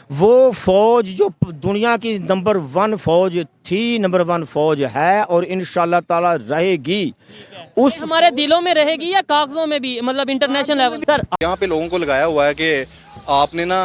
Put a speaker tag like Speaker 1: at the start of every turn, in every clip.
Speaker 1: वो फौज जो दुनिया की नंबर 1 फौज थी, नंबर 1 फौज है और इंशाल्लाह ताला रहेगी। उस
Speaker 2: ये हमारे दिलों में रहेगी या कागजों में भी, मतलब इंटरनेशनल लेवल पर?
Speaker 3: यहाँ पे लोगों को लगाया हुआ है कि आपने ना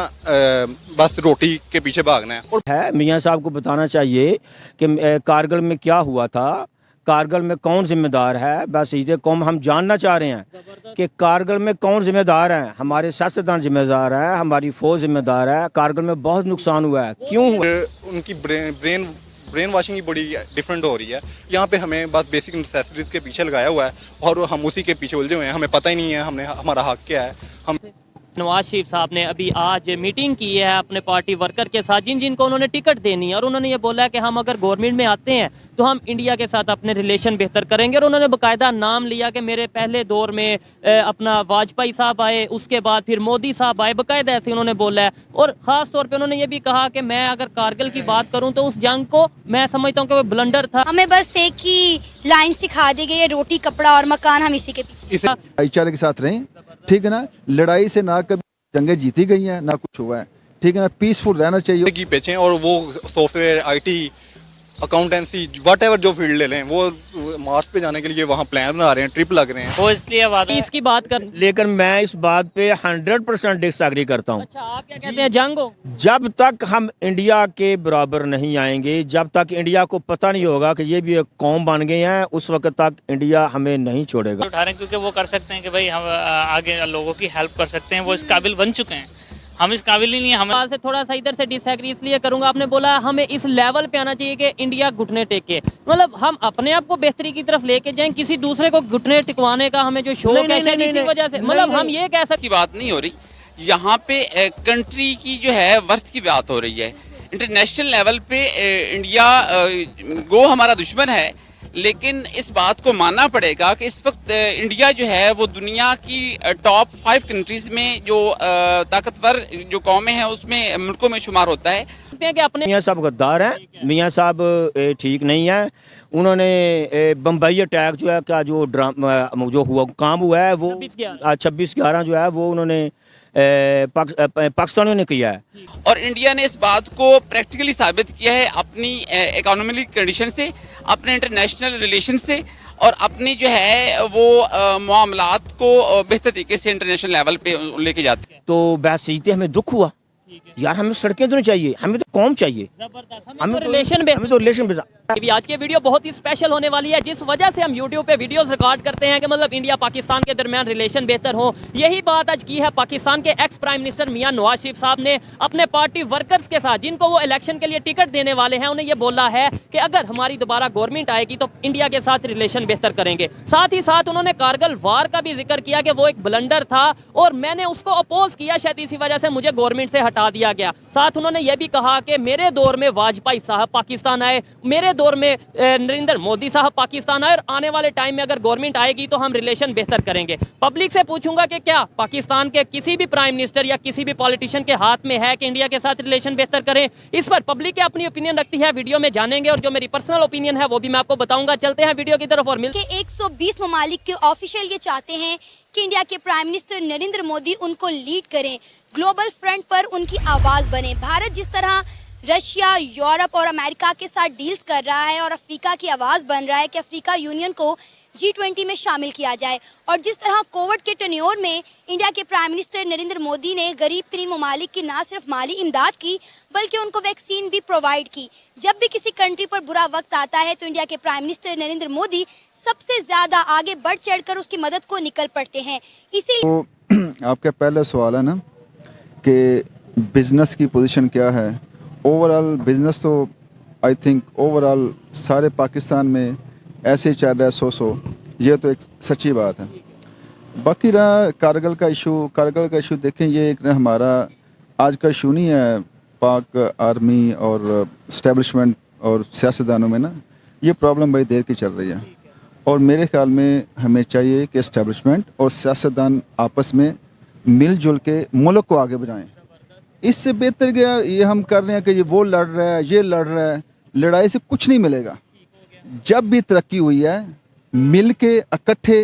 Speaker 3: बस रोटी के पीछे भागना है। और
Speaker 1: है मियाँ साहब को बताना चाहिए कि कारगिल में क्या हुआ था, कारगिल में कौन जिम्मेदार है। बस ये कौम हम जानना चाह रहे हैं कि कारगिल में कौन जिम्मेदार है। हमारे सियासतदान जिम्मेदार हैं, हमारी फौज जिम्मेदार है। कारगिल में बहुत नुकसान हुआ है, क्यों हुआ?
Speaker 3: उनकी ब्रेन वॉशिंग ही बड़ी डिफरेंट हो रही है। यहाँ पे हमें बस बेसिक नेसेसिटीज के पीछे लगाया हुआ है और हम उसी के पीछे उलझे हुए हैं। हमें पता ही नहीं है हमारा हक क्या है। हम
Speaker 2: नवाज शरीफ साहब ने अभी आज मीटिंग की है अपने पार्टी वर्कर के साथ, जिनको उन्होंने टिकट देनी है, और उन्होंने ये बोला है कि हम अगर गवर्नमेंट में आते हैं तो हम इंडिया के साथ अपने रिलेशन बेहतर करेंगे। और उन्होंने बाकायदा नाम लिया कि मेरे पहले दौर में अपना वाजपेयी साहब आए, उसके बाद फिर मोदी साहब आए, बाकायदा ऐसे उन्होंने बोला है। और ख़ास तौर पे उन्होंने ये भी कहा कि मैं अगर कारगिल की बात करूं तो उस जंग को मैं समझता हूं कि वो ब्लंडर था।
Speaker 4: हमें बस एक ही लाइन सिखा दी गई है, रोटी कपड़ा और मकान, हम इसी के पीछे।
Speaker 3: इसे
Speaker 5: भाईचारे के साथ रहें, ठीक है ना। लड़ाई से ना कभी जंगें जीती गई हैं ना कुछ हुआ है, ठीक है ना। पीसफुल रहना चाहिए
Speaker 3: की बेचें और वो सॉफ्टवेयर, आईटी, अकाउंटेंसी, व्हाटएवर जो फील्ड ले लें, वो मार्स पे जाने के लिए वहाँ प्लान बना रहे हैं, ट्रिप लग रहे हैं।
Speaker 2: वो इसलिए इसकी बात कर।
Speaker 1: लेकिन मैं इस बात पे 100% डिसएग्री करता हूँ।
Speaker 2: अच्छा, आप क्या कहते हैं, जंग हो?
Speaker 1: जब तक हम इंडिया के बराबर नहीं आएंगे, जब तक इंडिया को पता नहीं होगा कि ये भी एक कौम बन गए हैं, उस वक्त तक इंडिया हमें नहीं छोड़ेगा।
Speaker 6: उठा रहे हैं क्योंकि वो कर सकते हैं कि भाई हम आगे लोगों की हेल्प कर सकते हैं, वो इस काबिल बन चुके हैं। हम इस काबिल ही नहीं है।
Speaker 2: सवाल से थोड़ा सा इधर से डिसएग्री इसलिए करूंगा, आपने बोला हमें इस लेवल पे आना चाहिए कि इंडिया घुटने टेके, मतलब हम अपने आप को बेहतरी की तरफ लेके जाएं, किसी दूसरे को घुटने टिकवाने का हमें जो शौक है शायद इसी वजह से, मतलब हम ये कह सकते
Speaker 7: की बात नहीं हो रही यहाँ पे। कंट्री की जो है वर्थ की बात हो रही है। इंटरनेशनल लेवल पे इंडिया गो हमारा दुश्मन है, लेकिन इस बात को मानना पड़ेगा कि इस वक्त इंडिया जो है वो दुनिया की टॉप 5 कंट्रीज में जो ताकतवर जो कौमें हैं उसमें मुल्कों में शुमार होता है।
Speaker 2: हैं कि अपने
Speaker 1: मियाँ साहब गद्दार हैं, मियाँ साहब ठीक नहीं है। उन्होंने बम्बई अटैक जो है का जो जो हुआ काम हुआ है वो 26/11 जो है वो उन्होंने पाकिस्तानियों ने किया है।
Speaker 7: और इंडिया ने इस बात को प्रैक्टिकली साबित किया है अपनी इकोनॉमिक कंडीशन से, अपने इंटरनेशनल रिलेशन से, और अपनी जो है वो मामलात को बेहतर तरीके से इंटरनेशनल लेवल पे लेके जाते हैं।
Speaker 1: तो बहसीते हमें दुख हुआ यार, हमें सड़कें तो नहीं चाहिए, हमें तो कौम चाहिए,
Speaker 2: हमें तो रिलेशन भी। आज की वीडियो बहुत ही स्पेशल होने वाली है, जिस वजह से हम YouTube पे वीडियोस रिकॉर्ड करते हैं कि मतलब इंडिया पाकिस्तान के दरमियान रिलेशन बेहतर हो। यही बात आज की है पाकिस्तान के एक्स प्राइम मिनिस्टर मियां नवाज शरीफ साहब ने अपने पार्टी वर्कर्स के साथ, जिनको वो इलेक्शन के लिए टिकट देने वाले हैं, उन्हें ये बोला है कि अगर हमारी दोबारा गवर्नमेंट आएगी तो इंडिया के साथ रिलेशन बेहतर करेंगे। साथ ही साथ उन्होंने कारगिल वार का भी जिक्र किया कि वो एक ब्लंडर था और मैंने उसको अपोज किया, शायद इसी वजह से मुझे गवर्नमेंट से हटा दिया गया। साथ उन्होंने ये भी कहा कि मेरे दौर में वाजपेयी साहब पाकिस्तान आए, मेरे दौर में नरेंद्र मोदी साहब पाकिस्तान आए, और आने वाले टाइम में अगर गवर्नमेंट आएगी तो हम रिलेशन बेहतर करेंगे। पब्लिक से पूछूंगा कि क्या पाकिस्तान के किसी भी प्राइम मिनिस्टर या किसी भी पॉलिटिशियन के हाथ में है कि इंडिया के साथ रिलेशन बेहतर करें? इस पर पब्लिक अपनी ओपिनियन रखती है, वीडियो में जानेंगे, और जो मेरी पर्सनल ओपिनियन है वो भी मैं आपको बताऊंगा। चलते हैं वीडियो की तरफ और मिलते हैं।
Speaker 4: 120 ममालिक के ऑफिशियल ये चाहते हैं कि इंडिया के प्राइम मिनिस्टर नरेंद्र मोदी उनको लीड करें, ग्लोबल फ्रंट पर उनकी आवाज बने। भारत जिस तरह रशिया, यूरोप और अमेरिका के साथ डील्स कर रहा है और अफ्रीका की आवाज़ बन रहा है कि अफ्रीका यूनियन को G20 में शामिल किया जाए, और जिस तरह कोविड के टन्योर में इंडिया के प्राइम मिनिस्टर नरेंद्र मोदी ने गरीब तरीन ममालिक की ना सिर्फ माली इमदाद की बल्कि उनको वैक्सीन भी प्रोवाइड की। जब भी किसी कंट्री पर बुरा वक्त आता है तो इंडिया के प्राइम मिनिस्टर नरेंद्र मोदी सबसे ज़्यादा आगे बढ़ चढ़कर उसकी मदद को निकल पड़ते हैं। इसीलिए
Speaker 5: तो आपका पहला सवाल है ना कि बिज़नेस की पोजीशन क्या है। ओवरऑल बिज़नेस तो आई थिंक ओवरऑल सारे पाकिस्तान में ऐसे ही चल रहा है 100, ये तो एक सच्ची बात है। बाकी रहा कारगिल का इशू देखें, ये एक हमारा आज का इशू नहीं है पाक आर्मी और इस्टेब्लिशमेंट और सियासतदानों में ना, ये प्रॉब्लम बड़ी देर की चल रही है। और मेरे ख्याल में हमें चाहिए कि इस्टेब्लिशमेंट और सियासतदान आपस में मिलजुल के मुल्क को आगे बढ़ाएं। इससे बेहतर क्या ये हम कर रहे हैं कि ये वो लड़ रहा है, ये लड़ रहा है, लड़ाई से कुछ नहीं मिलेगा। जब भी तरक्की हुई है मिल के इकट्ठे,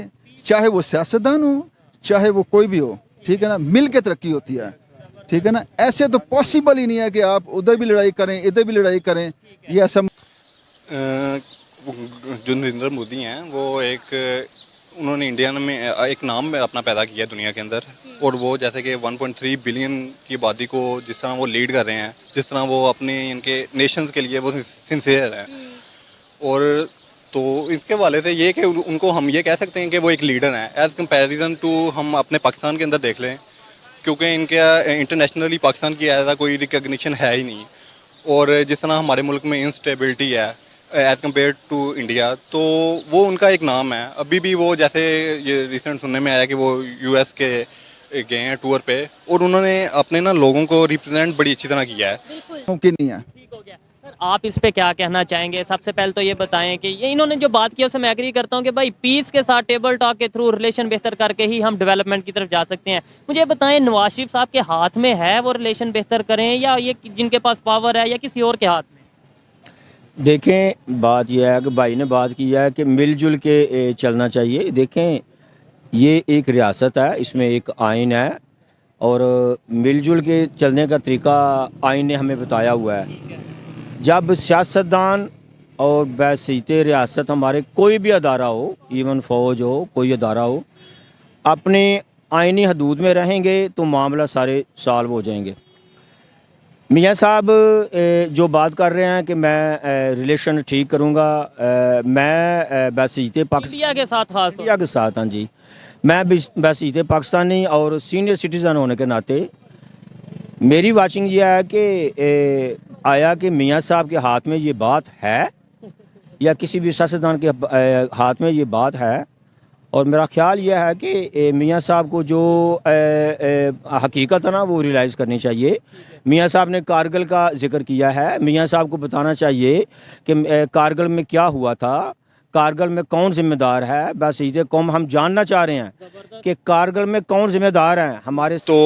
Speaker 5: चाहे वो सियासतदान हो चाहे वो कोई भी हो, ठीक है ना, मिल के तरक्की होती है, ठीक है ना। ऐसे तो पॉसिबल ही नहीं है कि आप उधर भी लड़ाई करें इधर भी लड़ाई करें, ये ऐसा
Speaker 3: जो नरेंद्र मोदी हैं वो उन्होंने इंडिया में एक नाम अपना पैदा किया दुनिया के अंदर, और वो जैसे कि 1.3 बिलियन की आबादी को जिस तरह वो लीड कर रहे हैं, जिस तरह वो अपने इनके नेशंस के लिए वो सिंसियर हैं, और तो इसके वाले से ये कि उनको हम ये कह सकते हैं कि वो एक लीडर हैं एज़ कंपैरिजन टू हम अपने पाकिस्तान के अंदर देख लें, क्योंकि इनके इंटरनेशनली पाकिस्तान की ऐसा कोई रिकग्निशन है ही नहीं। और जिस तरह हमारे मुल्क में इंस्टेबिलिटी है एज़ कम्पेयर टू इंडिया, तो वो उनका एक नाम है। अभी भी वो जैसे ये रिसेंट सुनने में आया कि वो यूएस के गए हैं टूर पे, और उन्होंने अपने ना लोगों को रिप्रेजेंट बड़ी अच्छी तरह किया है।
Speaker 5: मुमकिन नहीं है।
Speaker 2: ठीक हो गया सर, आप इस पे क्या कहना चाहेंगे? सबसे पहले तो ये बताएं कि ये इन्होंने जो बात की उससे मैं एग्री करता हूँ कि भाई पीस के साथ टेबल टॉक के थ्रू रिलेशन बेहतर करके ही हम डेवलपमेंट की तरफ जा सकते हैं। मुझे बताएं, नवाज शरीफ साहब के हाथ में है वो रिलेशन बेहतर करें, या ये जिनके पास पावर है या किसी और के हाथ में?
Speaker 1: देखें, बात यह है कि भाई ने बात की है कि मिलजुल के चलना चाहिए। देखें, ये एक रियासत है, इसमें एक आइन है, और मिलजुल के चलने का तरीका आइन ने हमें बताया हुआ है। जब सियासतदान और बैसीत रियासत हमारे कोई भी अदारा हो, इवन फ़ौज हो, कोई अदारा हो, अपने आइनी हदूद में रहेंगे तो मामला सारे सॉल्व हो जाएंगे। मियाँ साहब जो बात कर रहे हैं कि मैं रिलेशन ठीक करूँगा, मैं बैसीत पाकिस्तान
Speaker 2: इंडिया के साथ खास
Speaker 1: इंडिया के साथ, हाँ जी, मैं बैसीत पाकिस्तानी और सीनियर सिटीज़न होने के नाते मेरी वाचिंग ये है कि आया कि मियाँ साहब के हाथ में ये बात है या किसी भी सियासतदान के हाथ में ये बात है, और मेरा ख्याल यह है कि मियाँ साहब को जो हकीकत है ना वो रियलाइज़ करनी चाहिए। मियाँ साहब ने कारगिल का जिक्र किया है, मियाँ साहब को बताना चाहिए कि कारगिल में क्या हुआ था, कारगिल में कौन ज़िम्मेदार है। बस सीधे कौम हम जानना चाह रहे हैं कि कारगिल में कौन ज़िम्मेदार हैं हमारे।
Speaker 3: तो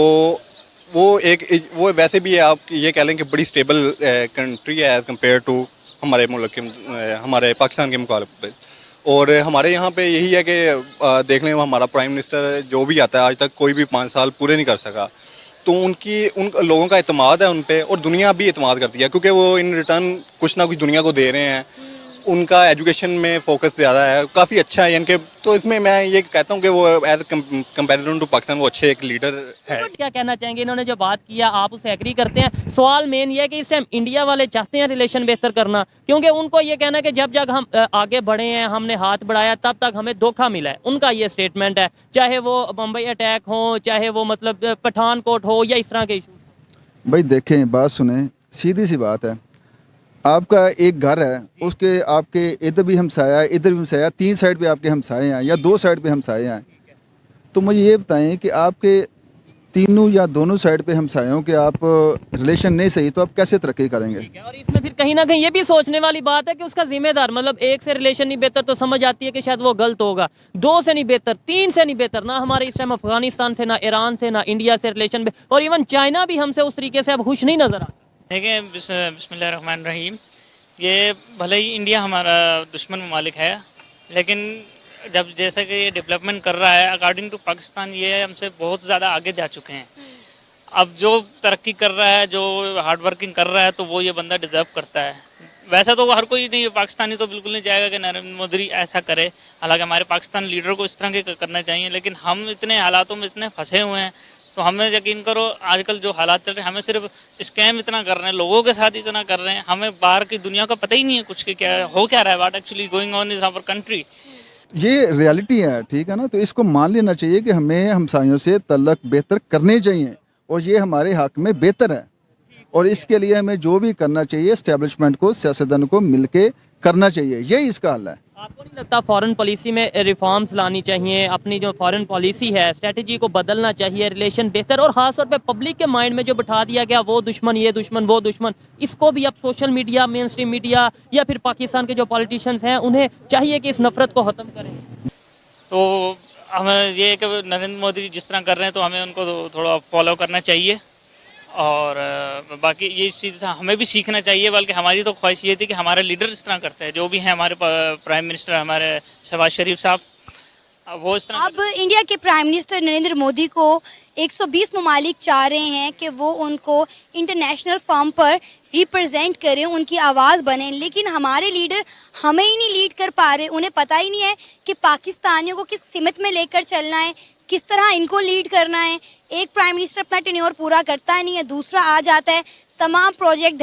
Speaker 3: वो वैसे भी आप ये कह लें कि बड़ी स्टेबल कंट्री है एज़ कम्पेयर टू हमारे मुल्क के, हमारे पाकिस्तान के मुकाबले। और हमारे यहाँ पे यही है कि देख लें, हमारा प्राइम मिनिस्टर जो भी आता है आज तक कोई भी 5 साल पूरे नहीं कर सका, तो उन लोगों का एतमाद है उन पे, और दुनिया भी एतमाद करती है, क्योंकि वो इन रिटर्न कुछ ना कुछ दुनिया को दे रहे हैं। उनका एजुकेशन में फोकस ज़्यादा है, काफ़ी अच्छा है इनके। तो इसमें मैं ये कहता हूँ कि वो एज कंपैरिजन टू पाकिस्तान वो अच्छे एक लीडर है।
Speaker 2: क्या कहना चाहेंगे? इन्होंने जो बात किया आप उसे एग्री करते हैं? सवाल मेन ये है कि इस टाइम इंडिया वाले चाहते हैं रिलेशन बेहतर करना, क्योंकि उनको ये कहना है कि जब जब हम आगे बढ़े हैं, हमने हाथ बढ़ाया, तब तक हमें धोखा मिला है। उनका ये स्टेटमेंट है, चाहे वो बम्बई अटैक हो, चाहे वो मतलब पठानकोट हो, या इस तरह के इशू।
Speaker 5: भाई देखें, बात सुने, सीधी सी बात है। आपका एक घर है, उसके आपके इधर भी हमसाया है, इधर भी हमसाया, 3 साइड पे आपके हमसाए हैं या 2 साइड पे हमसाए हैं। तो मुझे ये बताएं कि आपके तीनों या दोनों साइड पे हमसायों के आप रिलेशन नहीं सही, तो आप कैसे तरक्की करेंगे?
Speaker 2: और इसमें फिर कहीं ना कहीं ये भी सोचने वाली बात है कि उसका जिम्मेदार, मतलब एक से रिलेशन नहीं बेहतर तो समझ आती है कि शायद वो गलत होगा, 2 से नहीं बेहतर, 3 से नहीं बेहतर, ना हमारे इस टाइम अफगानिस्तान से, ना ईरान से, ना इंडिया से रिलेशन, और इवन चाइना भी हमसे उस तरीके से अब खुश नहीं नजर आता।
Speaker 6: देखिए, बिस्मिल्लाहिर्रहमानिर्रहीम, ये भले ही इंडिया हमारा दुश्मन ममालिक है, लेकिन जब जैसा कि ये डेवलपमेंट कर रहा है अकॉर्डिंग टू पाकिस्तान, ये हमसे बहुत ज़्यादा आगे जा चुके हैं। अब जो तरक्की कर रहा है, जो हार्ड वर्किंग कर रहा है, तो वो ये बंदा डिज़र्व करता है। वैसा तो हर कोई नहीं, पाकिस्तानी तो बिल्कुल नहीं चाहेगा कि नरेंद्र मोदी ऐसा करे। हालांकि हमारे पाकिस्तान लीडर को इस तरह के करना चाहिए, लेकिन हम इतने हालातों में इतने फंसे हुए हैं, तो हमें यकीन करो आजकल जो हालात चल रहे हैं, हमें सिर्फ स्कैम इतना कर रहे हैं, लोगों के साथ इतना कर रहे हैं, हमें बाहर की दुनिया का पता ही नहीं है कुछ कि क्या हो क्या रहा है, what actually going on is our country.
Speaker 5: ये रियलिटी है, ठीक है ना। तो इसको मान लेना चाहिए कि हमें हमसायों से तल्लक बेहतर करने चाहिए, और ये हमारे हक में बेहतर है, और इसके लिए हमें जो भी करना चाहिए एस्टेब्लिशमेंट को, सियासतदान को मिलके करना चाहिए, यही इसका हल है।
Speaker 2: आपको नहीं लगता फॉरेन पॉलिसी में रिफॉर्म्स लानी चाहिए? अपनी जो फॉरेन पॉलिसी है, स्ट्रेटजी को बदलना चाहिए, रिलेशन बेहतर, और ख़ास तौर पे पब्लिक के माइंड में जो बिठा दिया गया वो दुश्मन, ये दुश्मन, वो दुश्मन, इसको भी अब social media, main stream media या फिर पाकिस्तान के जो पॉलिटिशियंस हैं उन्हें चाहिए कि इस नफरत को ख़त्म करें।
Speaker 6: तो हमें ये कि नरेंद्र मोदी जिस तरह कर रहे हैं तो हमें उनको थोड़ा फॉलो करना चाहिए, और बाकी ये चीज़ हमें भी सीखना चाहिए। बल्कि हमारी तो ख्वाहिश ये थी कि हमारे लीडर इस तरह करते हैं, जो भी हैं हमारे प्राइम मिनिस्टर हमारे शहबाज शरीफ साहब, वो इस तरह
Speaker 4: अब इंडिया के प्राइम मिनिस्टर नरेंद्र मोदी को 120 ममालिक चाह रहे हैं कि वो उनको इंटरनेशनल फॉर्म पर रिप्रेजेंट करें, उनकी आवाज़ बने, लेकिन हमारे लीडर हमें ही नहीं लीड कर पा रहे। उन्हें पता ही नहीं है कि पाकिस्तानियों को किस सिमत में लेकर चलना है, किस तरह इनको लीड करना है। एक प्राइम मिनिस्टर अपना टेन्योर पूरा करता नहीं है, दूसरा आ जाता है, तमाम प्रोजेक्ट